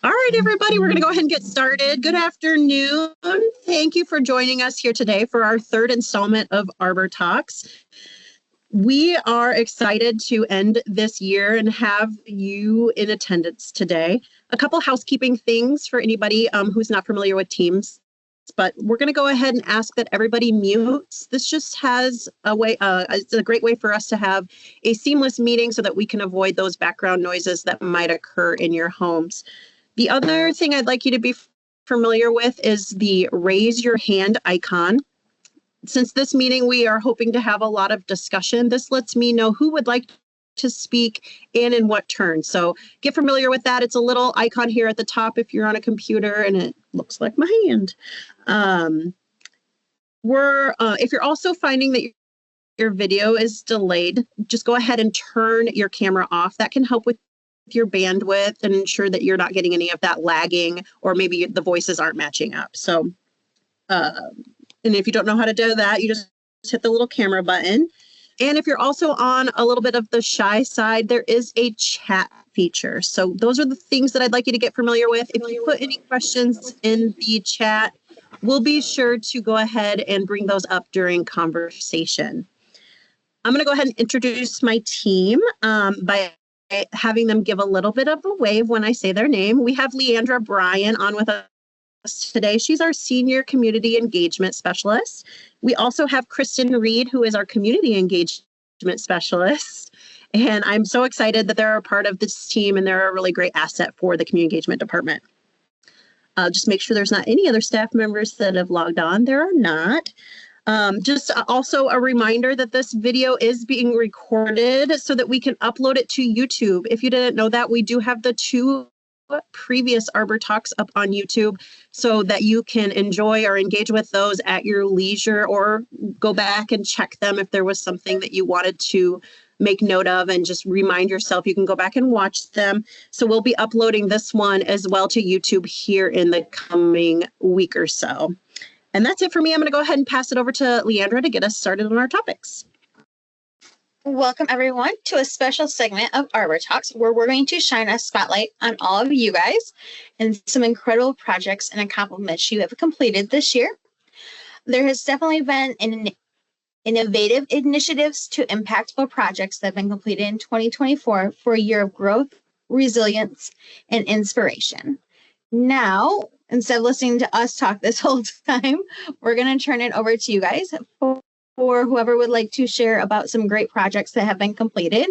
All right, everybody, we're going to go ahead and get started. Good afternoon. Thank you for joining us here today for our third installment of Arbor Talks. We are excited to end this year and have you in attendance today. A couple housekeeping things for anybody who's not familiar with Teams, but we're going to go ahead and ask that everybody mutes. This just has a way, it's a great way for us to have a seamless meeting so that we can avoid those background noises that might occur in your homes. The other thing I'd like you to be familiar with is the raise your hand icon. Since this meeting, we are hoping to have a lot of discussion. This lets me know who would like to speak and in what turn. So get familiar with that. It's a little icon here at the top if you're on a computer, and it looks like my hand. If you're also finding that your video is delayed, just go ahead and turn your camera off. That can help with your bandwidth and ensure that you're not getting any of that lagging, or maybe the voices aren't matching up. So, and if you don't know how to do that, you just hit the little camera button. And if you're also on a little bit of the shy side, there is a chat feature. So those are the things that I'd like you to get familiar with. If you put any questions in the chat, we'll be sure to go ahead and bring those up during conversation. I'm going to go ahead and introduce my team by having them give a little bit of a wave when I say their name. We have Leandra Bryan on with us today. She's our Senior Community Engagement Specialist. We also have Kristen Reed, who is our Community Engagement Specialist. And I'm so excited that they're a part of this team and they're a really great asset for the Community Engagement Department. Just make sure there's not any other staff members that have logged on. There are not. Just also a reminder that this video is being recorded so that we can upload it to YouTube. If you didn't know that, we do have the 2 previous Arbor Talks up on YouTube so that you can enjoy or engage with those at your leisure, or go back and check them if there was something that you wanted to make note of and just remind yourself. You can go back and watch them. So we'll be uploading this one as well to YouTube here in the coming week or so. And that's it for me. I'm going to go ahead and pass it over to Leandra to get us started on our topics. Welcome, everyone, to a special segment of Arbor Talks, where we're going to shine a spotlight on all of you guys and some incredible projects and accomplishments you have completed this year. There has definitely been innovative initiatives to impactful projects that have been completed in 2024 for a year of growth, resilience, and inspiration. Now, instead of listening to us talk this whole time, we're going to turn it over to you guys for whoever would like to share about some great projects that have been completed.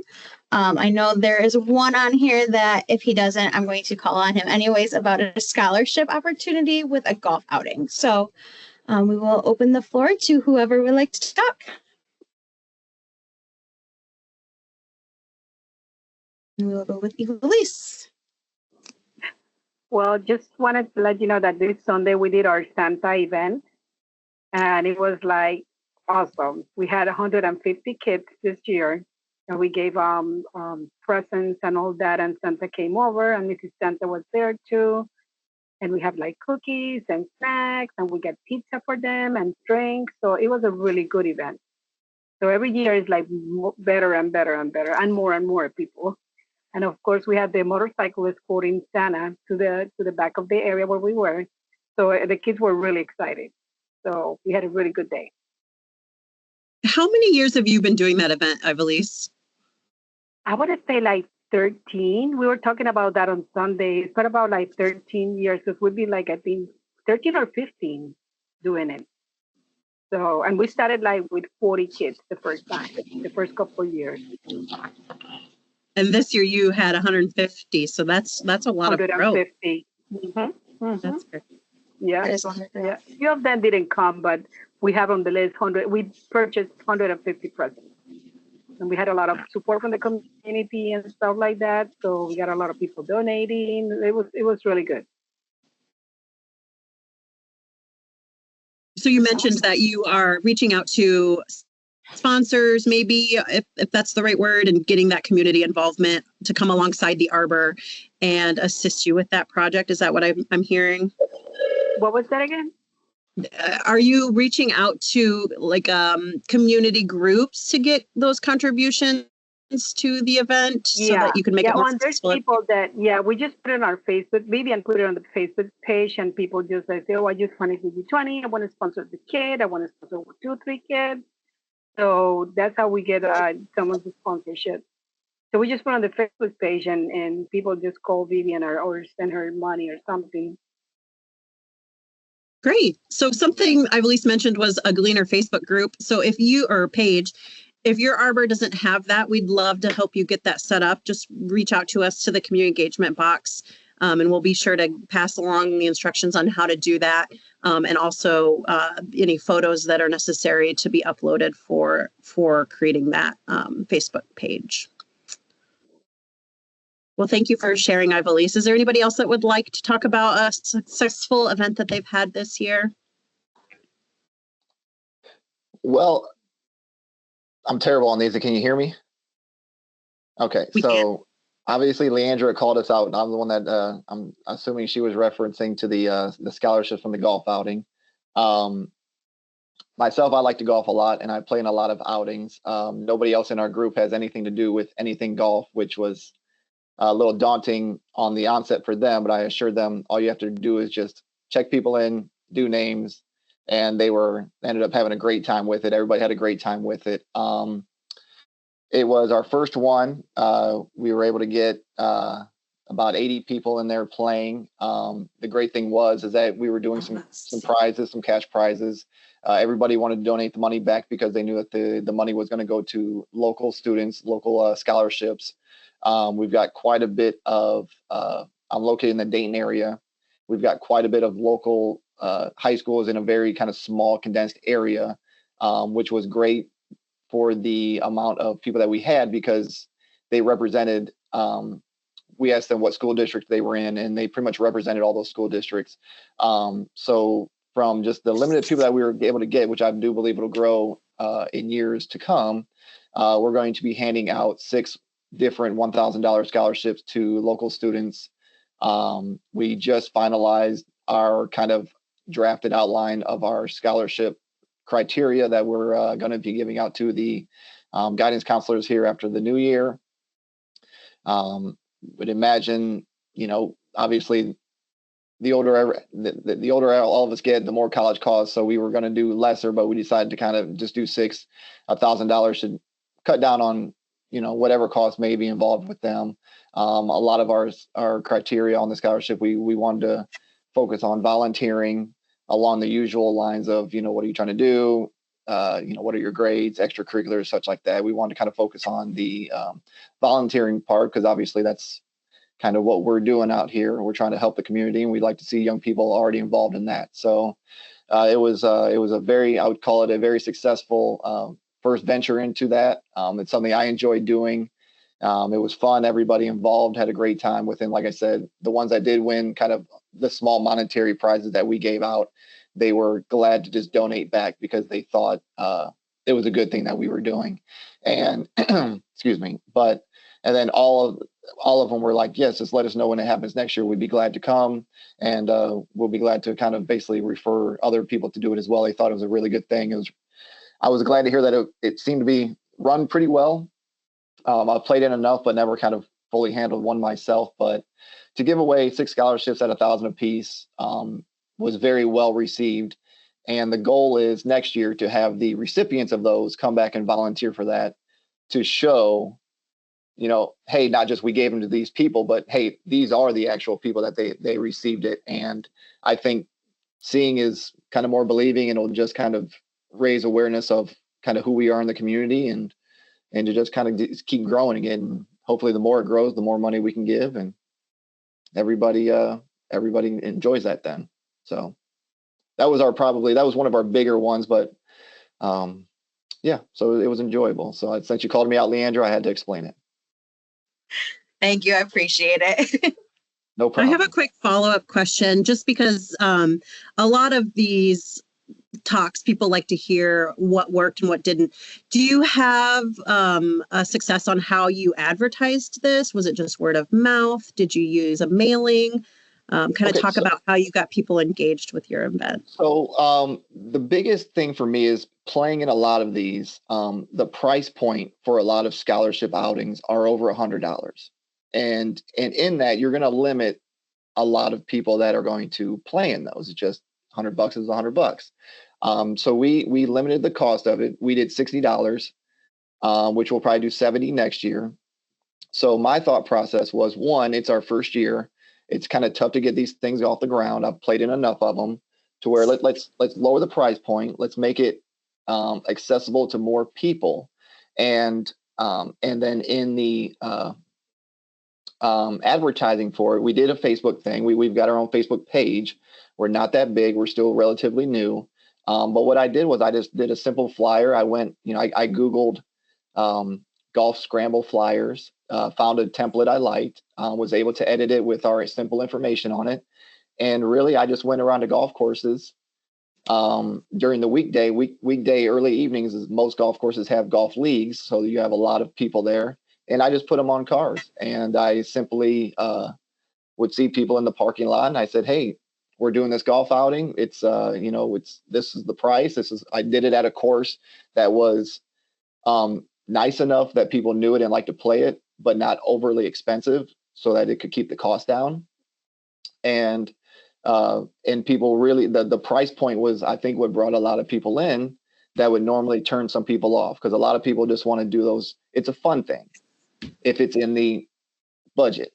I know there is one on here that if he doesn't, I'm going to call on him anyways about a scholarship opportunity with a golf outing. So we will open the floor to whoever would like to talk. And we will go with Elise. Well, just wanted to let you know that this Sunday we did our Santa event, and it was like awesome. We had 150 kids this year, and we gave presents and all that, and Santa came over, and Mrs. Santa was there too. And we have like cookies and snacks, and we get pizza for them and drinks. So it was a really good event. So every year is like better and better and better, and more people. And of course, we had the motorcycle escorting Santa to the back of the area where we were. So the kids were really excited. So we had a really good day. How many years have you been doing that event, Ivelisse? I would say like 13. We were talking about that on Sunday. It's been about like 13 years, because we've been like, I think 13 or 15 doing it. So, and we started like with 40 kids the first time, the first couple of years. And this year you had 150, so that's a lot of growth. 150. Mm-hmm. That's great. Yeah. Yeah. Few of them didn't come, but we have on the list 100. We purchased 150 presents, and we had a lot of support from the community and stuff like that. So we got a lot of people donating. It was really good. So you mentioned that you are reaching out to sponsors, maybe, if that's the right word, and getting that community involvement to come alongside the Arbor and assist you with that project. Is that what I'm hearing? What was that again? Are you reaching out to like community groups to get those contributions to the event so Yeah. that you can make Yeah. it more And there's successful? people that, yeah, we just put it on our Facebook, Vivian put it on the Facebook page, and people just like, oh, I just want to give you 20. I want to sponsor the kid. I want to sponsor 2, 3 kids. So that's how we get some of the sponsorship. So we just put on the Facebook page, and people just call Vivian or send her money or something. Great. So something I've at least mentioned was a Gleaner Facebook group. So if you or page, if your Arbor doesn't have that, we'd love to help you get that set up. Just reach out to us to the community engagement box, and we'll be sure to pass along the instructions on how to do that, and also any photos that are necessary to be uploaded for creating that Facebook page. Well, thank you for sharing, Ivelisse. Is there anybody else that would like to talk about a successful event that they've had this year? Well, I'm terrible on these. Can you hear me? Okay, so obviously Leandra called us out, and I'm the one that I'm assuming she was referencing to the scholarships from the golf outing. Myself, I like to golf a lot, and I play in a lot of outings. Nobody else in our group has anything to do with anything golf, which was a little daunting on the onset for them, but I assured them all you have to do is just check people in, do names, and they ended up having a great time with it. Everybody had a great time with it. It was our first one. We were able to get about 80 people in there playing. The great thing is that we were doing some prizes, some cash prizes. Everybody wanted to donate the money back because they knew that the money was going to go to local students, local scholarships. We've got quite a bit of, I'm located in the Dayton area. We've got quite a bit of local high schools in a very kind of small condensed area, which was great for the amount of people that we had because they represented, we asked them what school district they were in, and they pretty much represented all those school districts. So from just the limited people that we were able to get, which I do believe it'll grow in years to come, we're going to be handing out 6 different $1,000 scholarships to local students. We just finalized our kind of drafted outline of our scholarship criteria that we're going to be giving out to the guidance counselors here after the new year. Would imagine, obviously the older the older all of us get, the more college costs. So we were going to do lesser, but we decided to kind of just do 6. $1,000 should cut down on whatever cost may be involved with them. A lot of our criteria on the scholarship, we wanted to focus on volunteering along the usual lines of, what are you trying to do? What are your grades, extracurriculars, such like that. We wanted to kind of focus on the volunteering part because obviously that's kind of what we're doing out here. We're trying to help the community, and we'd like to see young people already involved in that. So it was a very, I would call it a very successful first venture into that. It's something I enjoyed doing. It was fun. Everybody involved had a great time within, like I said, the ones that did win kind of the small monetary prizes that we gave out. They were glad to just donate back because they thought it was a good thing that we were doing. And excuse me, and then all of them were like, yes, just let us know when it happens next year. We'd be glad to come, and we'll be glad to kind of basically refer other people to do it as well. They thought it was a really good thing. I was glad to hear that it seemed to be run pretty well. I've played in enough, but never kind of fully handled one myself. But to give away 6 scholarships at $1,000 apiece was very well received. And the goal is next year to have the recipients of those come back and volunteer for that to show, hey, not just we gave them to these people, but hey, these are the actual people that they received it. And I think seeing is kind of more believing, and it'll just kind of raise awareness of kind of who we are in the community and to just kind of keep growing again. Hopefully the more it grows, the more money we can give, and everybody enjoys that then. So that was one of our bigger ones, but yeah, so it was enjoyable. So since you called me out, Leandra, I had to explain it. Thank you. I appreciate it. No problem. I have a quick follow-up question, just because a lot of these talks, people like to hear what worked and what didn't. Do you have a success on how you advertised this? Was it just word of mouth? Did you use a mailing? Kind of Okay, talk about how you got people engaged with your event. So the biggest thing for me is playing in a lot of these. The price point for a lot of scholarship outings are over $100, and in that you're going to limit a lot of people that are going to play in those. It's just $100 is $100. So we limited the cost of it. We did $60, which we'll probably do 70 next year. So my thought process was, one, it's our first year. It's kind of tough to get these things off the ground. I've played in enough of them to where let's lower the price point. Let's make it accessible to more people, and then in the advertising for it, we did a Facebook thing. We've got our own Facebook page. We're not that big. We're still relatively new. But what I did was I just did a simple flyer. I went, I Googled golf scramble flyers, found a template I liked, was able to edit it with our simple information on it. And really, I just went around to golf courses during the weekday early evenings, as most golf courses have golf leagues. So you have a lot of people there. And I just put them on cars, and I simply would see people in the parking lot, and I said, "Hey, we're doing this golf outing. It's this is the price. I did it at a course that was nice enough that people knew it and liked to play it, but not overly expensive, so that it could keep the cost down." And people really, the price point was, I think, what brought a lot of people in that would normally turn some people off, because a lot of people just want to do those. It's a fun thing if it's in the budget.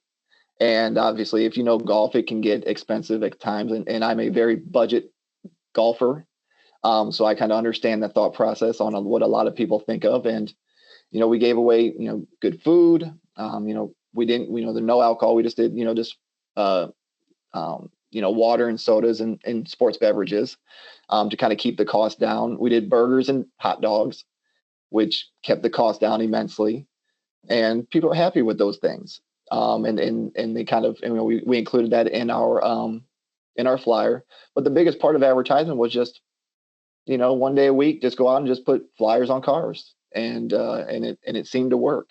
And obviously, if you know golf, it can get expensive at times. And I'm a very budget golfer. So I kind of understand the thought process on what a lot of people think of. And, we gave away, good food. We didn't, the no alcohol. We just did, water and sodas and sports beverages to kind of keep the cost down. We did burgers and hot dogs, which kept the cost down immensely. And people are happy with those things. And they kind of, we included that in our flyer. But the biggest part of advertisement was just, one day a week, just go out and just put flyers on cars, and it seemed to work.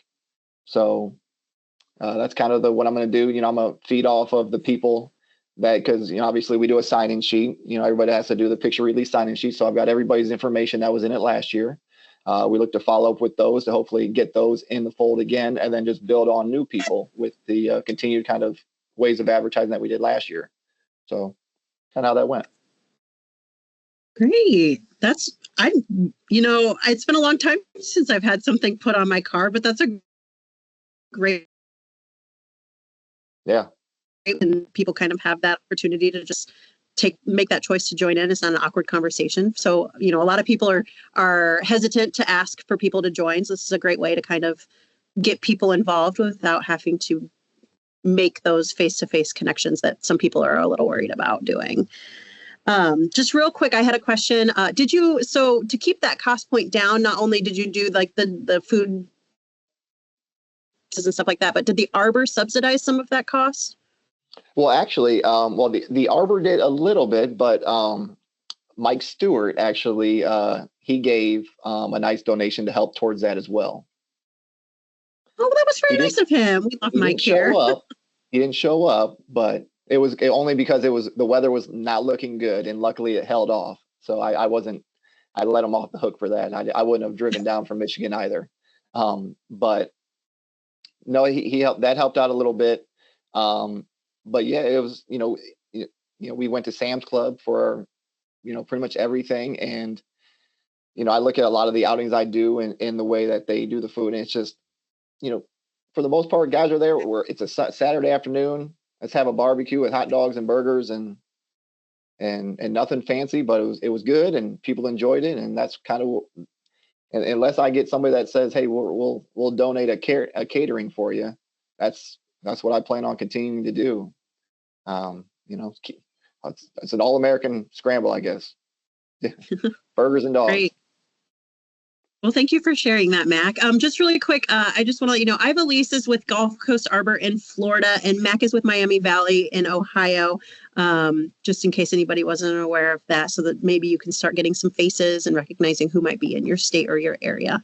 So that's kind of what I'm going to do. I'm going to feed off of the people that, because obviously we do a sign-in sheet. Everybody has to do the picture release sign-in sheet. So I've got everybody's information that was in it last year. We look to follow up with those to hopefully get those in the fold again, and then just build on new people with the continued kind of ways of advertising that we did last year. So kind of how that went. Great. It's been a long time since I've had something put on my car, but that's a great. Yeah. And people kind of have that opportunity to just make that choice to join in. It's not an awkward conversation. So, a lot of people are hesitant to ask for people to join. So this is a great way to kind of get people involved without having to make those face-to-face connections that some people are a little worried about doing. Just real quick, I had a question. So to keep that cost point down, not only did you do like the food and stuff like that, but did the Arbor subsidize some of that cost? Well, actually, the Arbor did a little bit, but Mike Stewart actually, he gave a nice donation to help towards that as well. Oh, that was very nice of him. We love Mike here. He didn't show up, but it was only because the weather was not looking good, and luckily it held off. So I let him off the hook for that. I wouldn't have driven down from Michigan either. But no, he helped. That helped out a little bit. But yeah, it was, we went to Sam's Club for, pretty much everything. And, I look at a lot of the outings I do in the way that they do the food. And it's just, for the most part, guys are there where it's a Saturday afternoon. Let's have a barbecue with hot dogs and burgers and nothing fancy, but it was good and people enjoyed it. And that's kind of, and unless I get somebody that says, "Hey, we'll donate a catering for you," that's what I plan on continuing to do. It's an all-American scramble, I guess. Burgers and dogs. Great. Well, thank you for sharing that, Mac. Just really quick, I just want to let you know, I have Elise's with Gulf Coast Arbor in Florida, and Mac is with Miami Valley in Ohio, just in case anybody wasn't aware of that, so that maybe you can start getting some faces and recognizing who might be in your state or your area.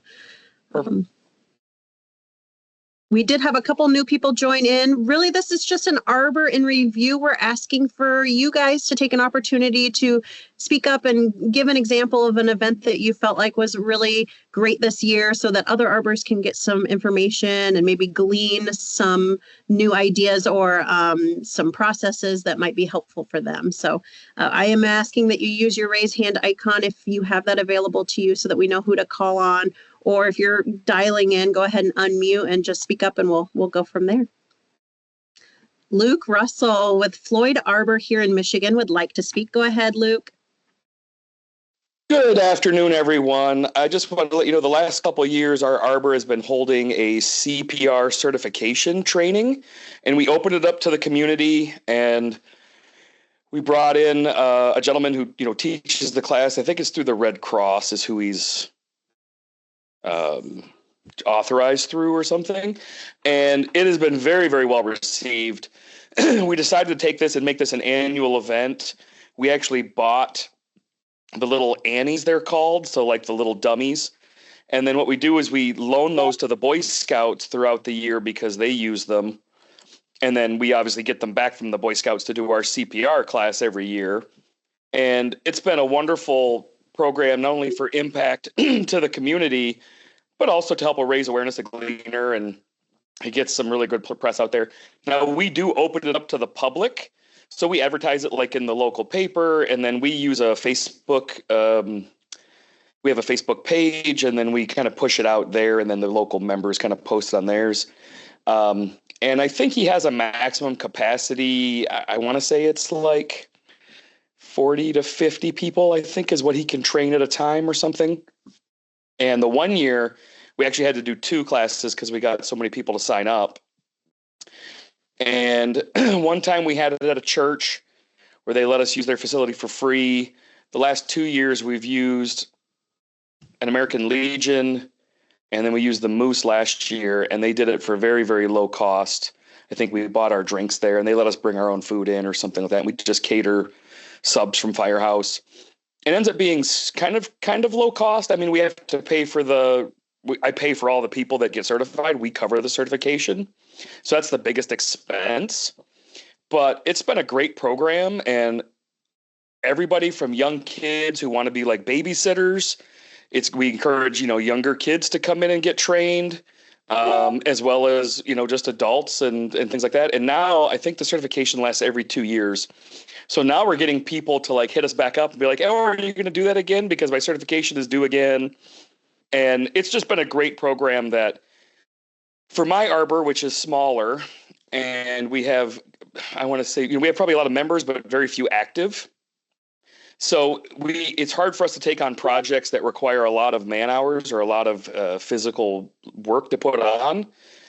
We did have a couple new people join in. Really, this is just an Arbor in review. We're asking for you guys to take an opportunity to speak up and give an example of an event that you felt like was really great this year so that other Arbors can get some information and maybe glean some new ideas or some processes that might be helpful for them. So I am asking that you use your raise hand icon if you have that available to you so that we know who to call on. Or if you're dialing in, go ahead and unmute and just speak up and we'll go from there. Luke Russell with Floyd Arbor here in Michigan would like to speak. Go ahead, Luke. Good afternoon, everyone. I just wanted to let you know the last couple of years, our Arbor has been holding a CPR certification training, and we opened it up to the community, and we brought in a gentleman who teaches the class. I think it's through the Red Cross is who he's authorized through or something, and it has been very, very well received. We decided to take this and make this an annual event. We actually bought the little Annies, they're called, so like the little dummies, and then what we do is we loan those to the Boy Scouts throughout the year because they use them, and then we obviously get them back from the Boy Scouts to do our CPR class every year. And it's been a wonderful program, not only for impact to the community, but also to help raise awareness of Gleaner, and it gets some really good press out there. Now, we do open it up to the public, so we advertise it like in the local paper, and then we use a Facebook, we have a Facebook page, and then we kind of push it out there, and then the local members kind of post on theirs. And I think he has a maximum capacity, I want to say it's like 40 to 50 people, I think, is what he can train at a time or something. And the 1 year, we actually had to do 2 classes because we got so many people to sign up. And one time we had it at a church where they let us use their facility for free. The last 2 years, we've used an American Legion, and then we used the Moose last year, and they did it for very, very low cost. I think we bought our drinks there, and they let us bring our own food in or something like that. We just cater subs from Firehouse. It ends up being kind of low cost. I mean, we have to pay for I pay for all the people that get certified. We cover the certification. So that's the biggest expense. But it's been a great program, and everybody from young kids who want to be like babysitters, we encourage, younger kids to come in and get trained, as well as, just adults and things like that. And now I think the certification lasts every 2 years. So now we're getting people to like hit us back up and be like, oh, are you going to do that again? Because my certification is due again. And it's just been a great program that for my Arbor, which is smaller, and we have, I want to say, we have probably a lot of members, but very few active. So it's hard for us to take on projects that require a lot of man hours or a lot of physical work to put on,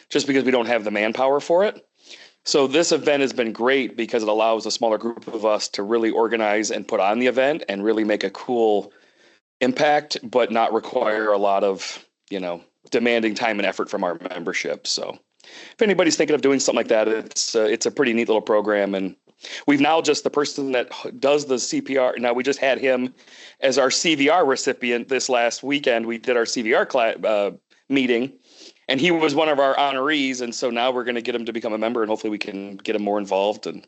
just because we don't have the manpower for it. So this event has been great because it allows a smaller group of us to really organize and put on the event and really make a cool impact, but not require a lot of, demanding time and effort from our membership. So if anybody's thinking of doing something like that, it's a pretty neat little program. And we've now just the person that does the CPR. Now we just had him as our CVR recipient this last weekend. We did our CVR meeting, and he was one of our honorees. And so now we're going to get him to become a member, and hopefully we can get him more involved. And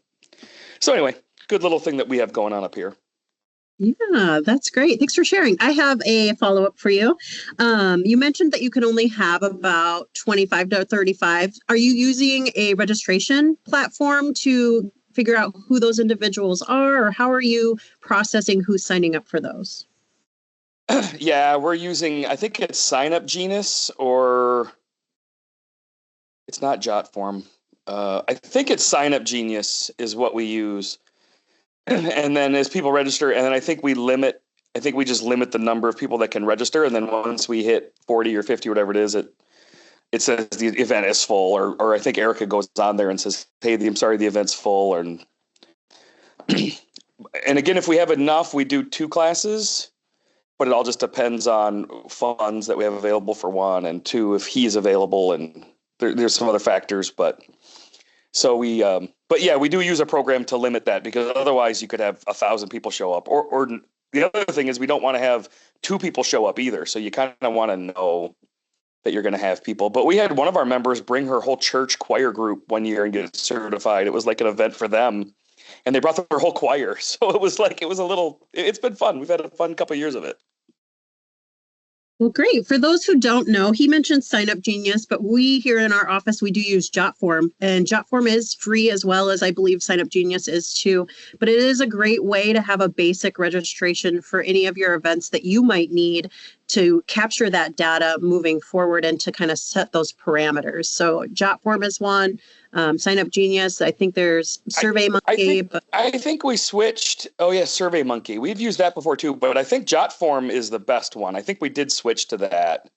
so anyway, good little thing that we have going on up here. Yeah, that's great. Thanks for sharing. I have a follow-up for you. You mentioned that you can only have about 25 to 35. Are you using a registration platform to figure out who those individuals are, or how are you processing who's signing up for those? Yeah, we're using, I think it's Sign Up Genus, or it's not Jotform. I think it's Sign Up Genius is what we use. And then as people register, and then I think we just limit the number of people that can register. And then once we hit 40 or 50, whatever it is, it says the event is full, or I think Erica goes on there and says, hey, I'm sorry, the event's full. And again, if we have enough, we do 2 classes, but it all just depends on funds that we have available for 1, and 2, if he's available, and there's some other factors, but yeah, we do use a program to limit that, because otherwise you could have 1,000 people show up, or the other thing is we don't want to have 2 people show up either. So you kind of want to know that you're going to have people. But we had one of our members bring her whole church choir group one year and get certified. It was like an event for them, and they brought their whole choir. So it's been fun. We've had a fun couple of years of it. Well, great. For those who don't know, he mentioned Sign Up Genius, but we here in our office, we do use JotForm, and JotForm is free as well as I believe Sign Up Genius is too. But it is a great way to have a basic registration for any of your events that you might need to capture that data moving forward and to kind of set those parameters. So JotForm is one. Sign Up Genius. I think there's SurveyMonkey. I think we switched. Oh yeah, SurveyMonkey. We've used that before too, but I think JotForm is the best one. I think we did switch to that.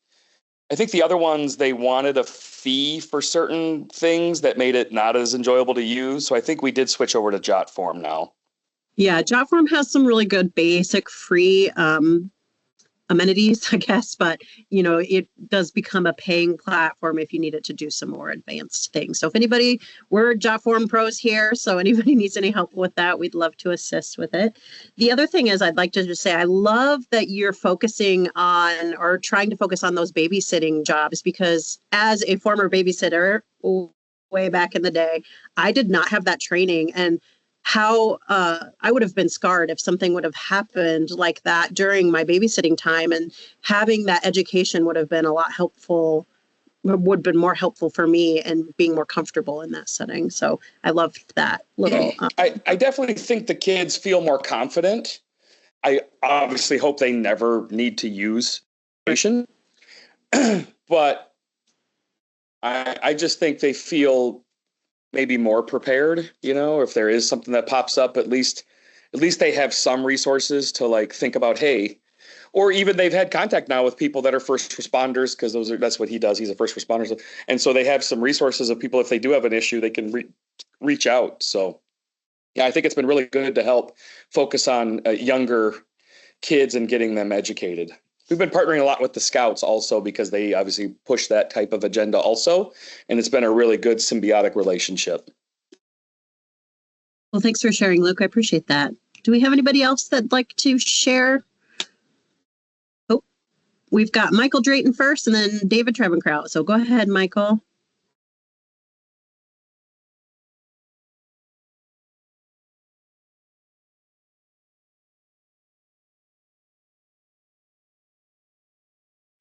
I think the other ones, they wanted a fee for certain things that made it not as enjoyable to use. So I think we did switch over to JotForm now. Yeah, JotForm has some really good basic free amenities, I guess, but it does become a paying platform if you need it to do some more advanced things. So if we're JotForm pros here, so anybody needs any help with that, we'd love to assist with it. The other thing is I'd like to just say, I love that you're focusing on or trying to focus on those babysitting jobs, because as a former babysitter way back in the day, I did not have that training, and how I would have been scarred if something would have happened like that during my babysitting time, and having that education would have been a lot helpful, would have been more helpful for me and being more comfortable in that setting. So I loved that little. I definitely think the kids feel more confident. I obviously hope they never need to use information, but I just think they feel maybe more prepared, if there is something that pops up, at least they have some resources to like think about, hey, or even they've had contact now with people that are first responders, because that's what he does. He's a first responder. And so they have some resources of people, if they do have an issue, they can reach out. So yeah, I think it's been really good to help focus on younger kids and getting them educated. We've been partnering a lot with the Scouts also, because they obviously push that type of agenda also. And it's been a really good symbiotic relationship. Well, thanks for sharing, Luke. I appreciate that. Do we have anybody else that'd like to share? Oh, we've got Michael Drayton first and then David Travenkraut. So go ahead, Michael.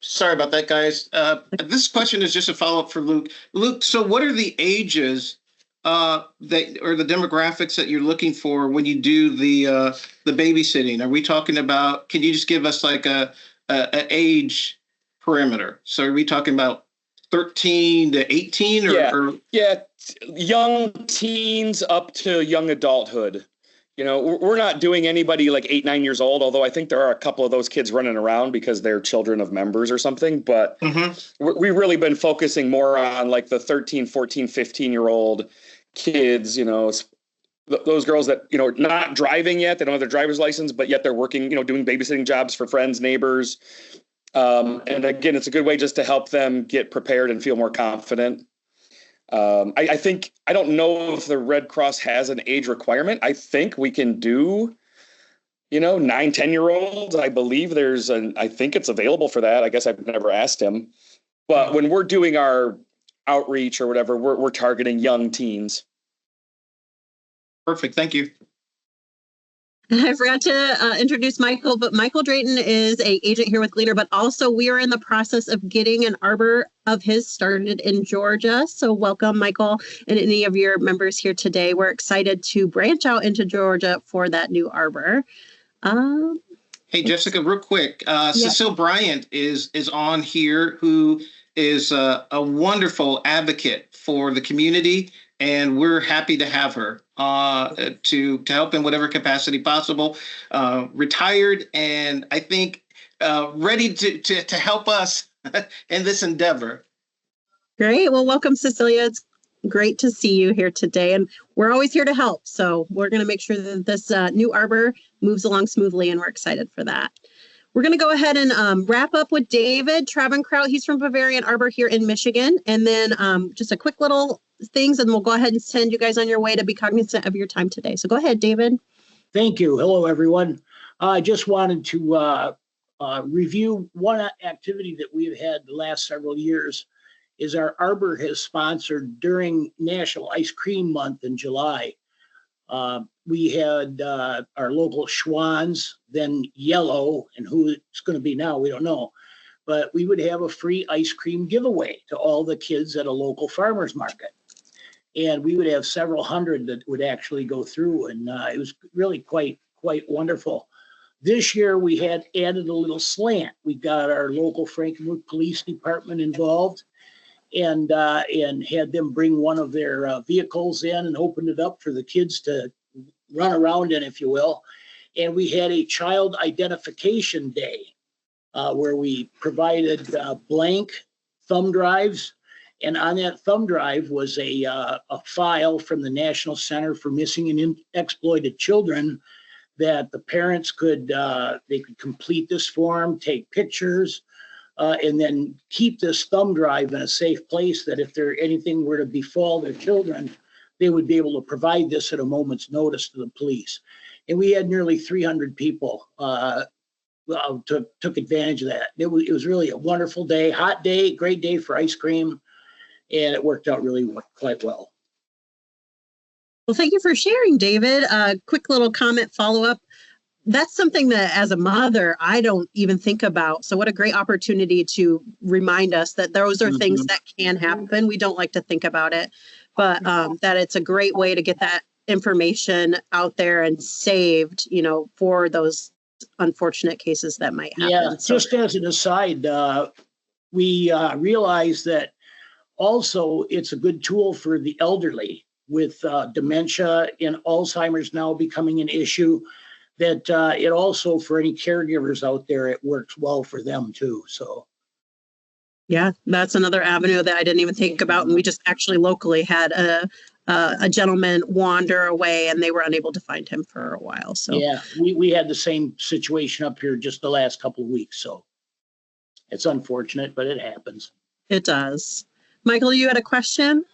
Sorry about that, guys. This question is just a follow-up for Luke. Luke, so what are the ages or the demographics that you're looking for when you do the babysitting? Are we talking about? Can you just give us like a age perimeter? So are we talking about 13 to 18 or young teens up to young adulthood? We're not doing anybody like 8, 9 years old, although I think there are a couple of those kids running around because they're children of members or something. But we've really been focusing more on like the 13, 14, 15-year-old kids, those girls that, not driving yet. They don't have their driver's license, but yet they're working, doing babysitting jobs for friends, neighbors. And again, it's a good way just to help them get prepared and feel more confident. I think, I don't know if the Red Cross has an age requirement. I think we can do, 9, 10-year-olds. I believe I think it's available for that. I guess I've never asked him, but when we're doing our outreach or whatever, we're targeting young teens. Perfect. Thank you. I forgot to introduce Michael, but Michael Drayton is an agent here with Gleaner, but also we are in the process of getting an Arbor of his started in Georgia. So welcome, Michael, and any of your members here today. We're excited to branch out into Georgia for that new Arbor. Hey, Jessica, real quick. Cecile Bryant is on here, who is a wonderful advocate for the community, and we're happy to have her to help in whatever capacity possible. Retired, and I think ready to help us in this endeavor. Great. Well, welcome, Cecilia. It's great to see you here today, and we're always here to help. So we're going to make sure that this new Arbor moves along smoothly, and we're excited for that. We're going to go ahead and wrap up with David Travenkraut. He's from Bavarian Arbor here in Michigan. And then just a quick little things, and we'll go ahead and send you guys on your way to be cognizant of your time today. So go ahead, David. Thank you. Hello, everyone. I just wanted to review one activity that we've had the last several years is our Arbor has sponsored during National Ice Cream Month in July. We had our local Schwann's, then Yellow, and who it's going to be now, we don't know. But we would have a free ice cream giveaway to all the kids at a local farmer's market. And we would have several hundred that would actually go through. And it was really quite wonderful. This year, we had added a little slant. We got our local Frankenmuth Police Department involved and had them bring one of their vehicles in and opened it up for the kids to run around in, if you will. And we had a child identification day where we provided blank thumb drives. And on that thumb drive was a file from the National Center for Missing and Exploited Children that the parents could they could complete this form, take pictures, and then keep this thumb drive in a safe place that if there anything were to befall their children, they would be able to provide this at a moment's notice to the police. And we had nearly 300 people took advantage of that. It was really a wonderful day, hot day, great day for ice cream, and it worked out really quite well. Well, thank you for sharing, David. Quick little comment follow-up. That's something that as a mother, I don't even think about. So what a great opportunity to remind us that those are things that can happen. We don't like to think about it, but that it's a great way to get that information out there and saved, for those unfortunate cases that might happen. Yeah, just as an aside, we realize that also it's a good tool for the elderly with dementia and Alzheimer's now becoming an issue, that it also, for any caregivers out there, it works well for them too. So, yeah, that's another avenue that I didn't even think about. And we just actually locally had a gentleman wander away and they were unable to find him for a while. So yeah, we had the same situation up here just the last couple of weeks. So it's unfortunate, but it happens. It does. Michael, you had a question?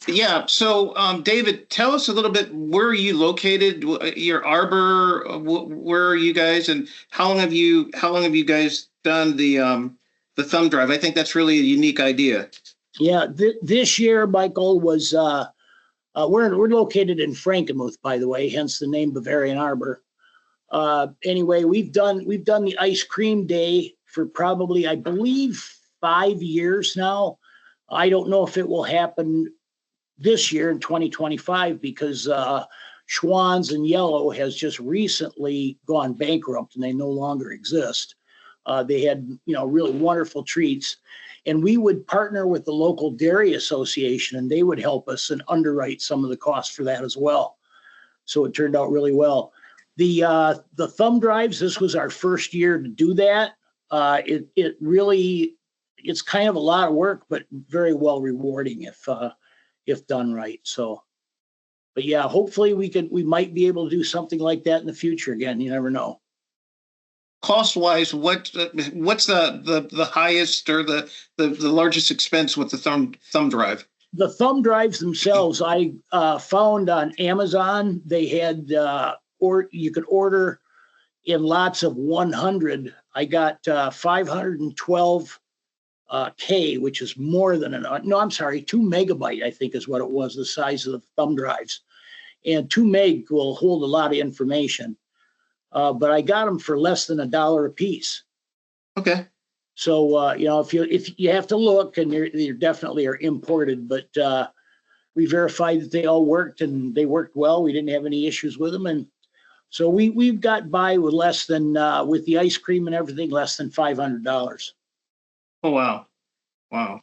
Yeah. So, David, tell us a little bit. Where are you located? Your Arbor. Where are you guys? And how long have you guys done the thumb drive? I think that's really a unique idea. Yeah. This year, Michael, was we're located in Frankenmuth, by the way, hence the name Bavarian Arbor. Anyway, we've done the ice cream day for probably, I believe, 5 years now. I don't know if it will happen this year in 2025 because Schwann's and Yellow has just recently gone bankrupt and they no longer exist. They had, really wonderful treats, and we would partner with the local dairy association and they would help us and underwrite some of the costs for that as well. So it turned out really well. The thumb drives, this was our first year to do that. It really, it's kind of a lot of work, but very well rewarding if done right. So, but yeah, hopefully we might be able to do something like that in the future again. You never know. Cost wise, what's the highest or the largest expense with the thumb drive? The thumb drives themselves, I found on Amazon. They had or you could order in lots of 100. I got 512 K, which is more than 2 megabyte, I think is what it was, the size of the thumb drives. And 2 meg will hold a lot of information. But I got them for less than $1 a piece. Okay. So, if you have to look, and they definitely are imported, but we verified that they all worked and they worked well. We didn't have any issues with them. And so we've got by with less than, with the ice cream and everything, less than $500. Oh, wow. Wow.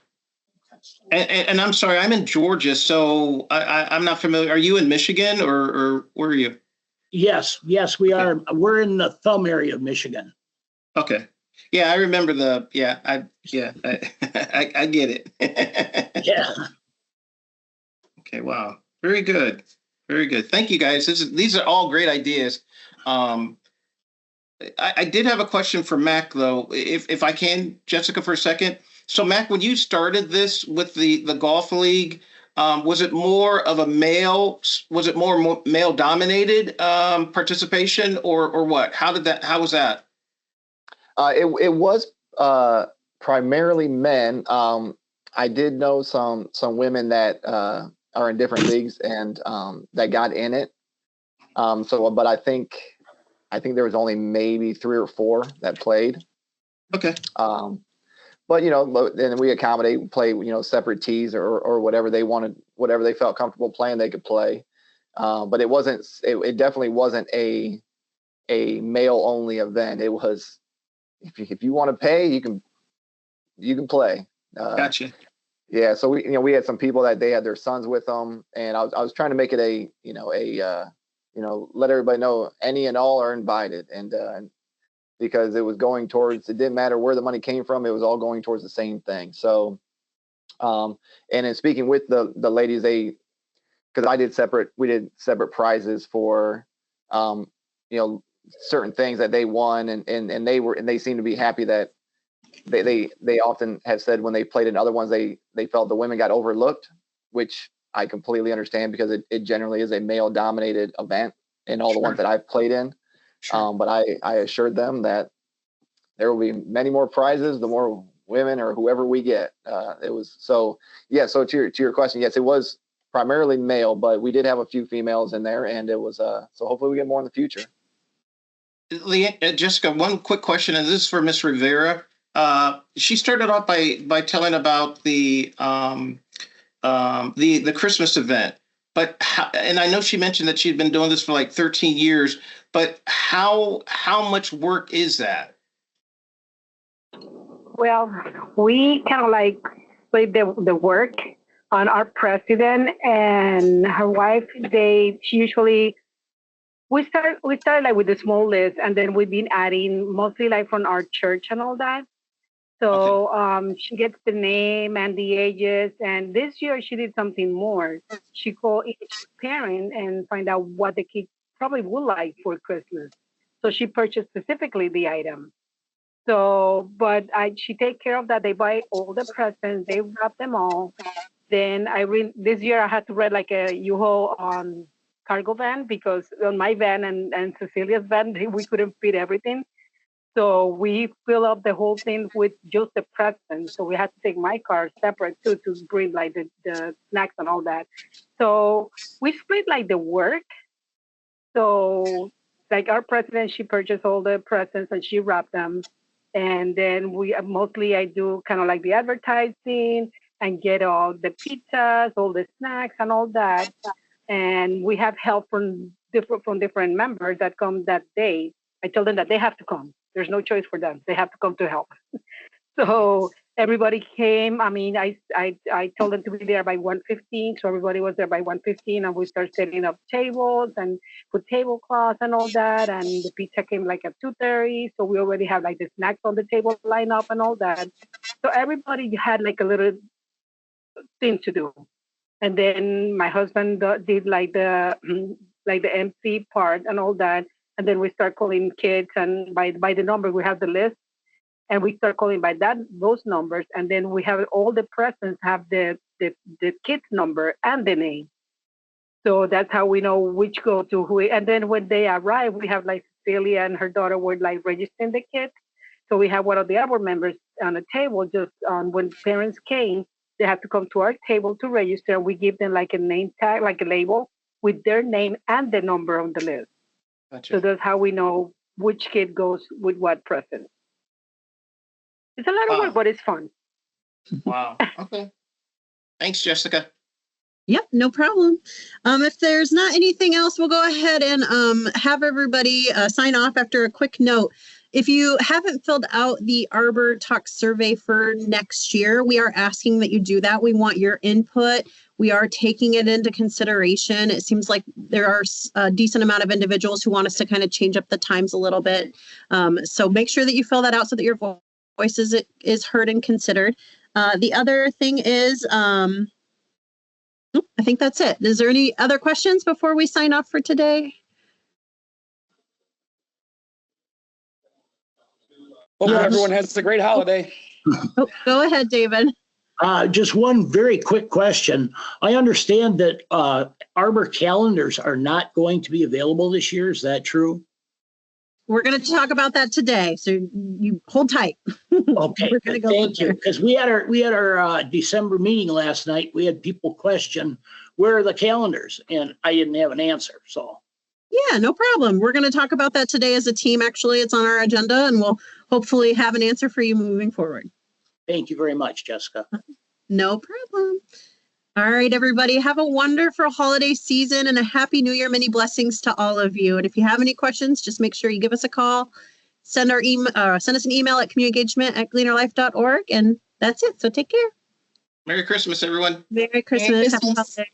And I'm sorry, I'm in Georgia, so I'm not familiar. Are you in Michigan or where are you? Yes, we are. We're in the thumb area of Michigan. Okay. Yeah, I remember I get it. Yeah. Okay, wow. Very good. Very good. Thank you, guys. These are all great ideas. I did have a question for Mac, though, if I can, Jessica, for a second. So, Mac, when you started this with the golf league, Was it more of a male? Was it more male dominated participation, or what? How was that? It was primarily men. I did know some women that are in different leagues and that got in it. But I think there was only maybe 3 or 4 that played. Okay. But then we accommodate, play separate tees or whatever they wanted, whatever they felt comfortable playing, they could play. But it wasn't. It definitely wasn't a male only event. It was, if you want to pay, you can play. Gotcha. Yeah. So we had some people that they had their sons with them, and I was trying to make it let everybody know any and all are invited, and because it was going towards, it didn't matter where the money came from, it was all going towards the same thing. So, and in speaking with the ladies, because we did separate prizes for, certain things that they won, and they seemed to be happy that they often have said when they played in other ones, they felt the women got overlooked, which I completely understand because it generally is a male dominated event in all the ones that I've played in. Sure. But I assured them that there will be many more prizes the more women or whoever we get. It was so, yeah. So to your question, yes, it was primarily male, but we did have a few females in there, and it was so hopefully we get more in the future. Jessica, one quick question, and this is for Miss Rivera. She started off by telling about the Christmas event, and I know she mentioned that she'd been doing this for like 13 years. But how much work is that? Well, we kind of like played the work on our president and her wife. She usually, we started like with a small list, and then we've been adding mostly like from our church and all that. So she gets the name and the ages, and this year she did something more. She called each parent and find out what the kid probably would like for Christmas. So she purchased specifically the item. So, but she take care of that. They buy all the presents, they wrap them all. Then this year I had to rent like a U-Haul cargo van, because on my van and Cecilia's van we couldn't fit everything. So we fill up the whole thing with just the presents. So we had to take my car separate too to bring like the snacks and all that. So we split like the work. So like our president, she purchased all the presents and she wrapped them. And then I do kind of like the advertising and get all the pizzas, all the snacks and all that. And we have help from different members that come that day. I tell them that they have to come. There's no choice for them. They have to come to help. So everybody came. I mean, I told them to be there by 1:15. So everybody was there by 1:15, and we started setting up tables and put tablecloths and all that. And the pizza came like at 2:30. So we already have like the snacks on the table line up and all that. So everybody had like a little thing to do. And then my husband did like the MC part and all that. And then we start calling kids, and by the number we have the list, and we start calling by those numbers, and then we have all the presents have the kid's number and the name. So that's how we know which go to who. And then when they arrive, we have like Cecilia and her daughter were like registering the kids. So we have one of the Arbor members on the table. Just when parents came, they have to come to our table to register, and we give them like a name tag, like a label with their name and the number on the list. Gotcha. So that's how we know which kid goes with what present. It's a lot of work, but it's fun. Wow. Okay. Thanks, Jessica. Yep, no problem. If there's not anything else, we'll go ahead and have everybody sign off after a quick note. If you haven't filled out the Arbor Talk survey for next year, we are asking that you do that. We want your input. We are taking it into consideration. It seems like there are a decent amount of individuals who want us to kind of change up the times a little bit. So make sure that you fill that out so that your voice is heard and considered. The other thing is, I think that's it. Is there any other questions before we sign off for today? Hope everyone has a great holiday. Oh, go ahead, David. Just one very quick question. I understand that Arbor calendars are not going to be available this year. Is that true? We're going to talk about that today, so you hold tight. Okay, thank you. Because we had our December meeting last night. We had people question where are the calendars, and I didn't have an answer. So yeah, no problem. We're going to talk about that today as a team. Actually, it's on our agenda, and we'll hopefully have an answer for you moving forward. Thank you very much, Jessica. No problem. All right, everybody, have a wonderful holiday season and a happy new year. Many blessings to all of you. And if you have any questions, just make sure you give us a call. Send us an email at communityengagement@gleanerlife.org. And that's it. So take care. Merry Christmas, everyone. Merry Christmas. Merry Happy Christmas. holidays.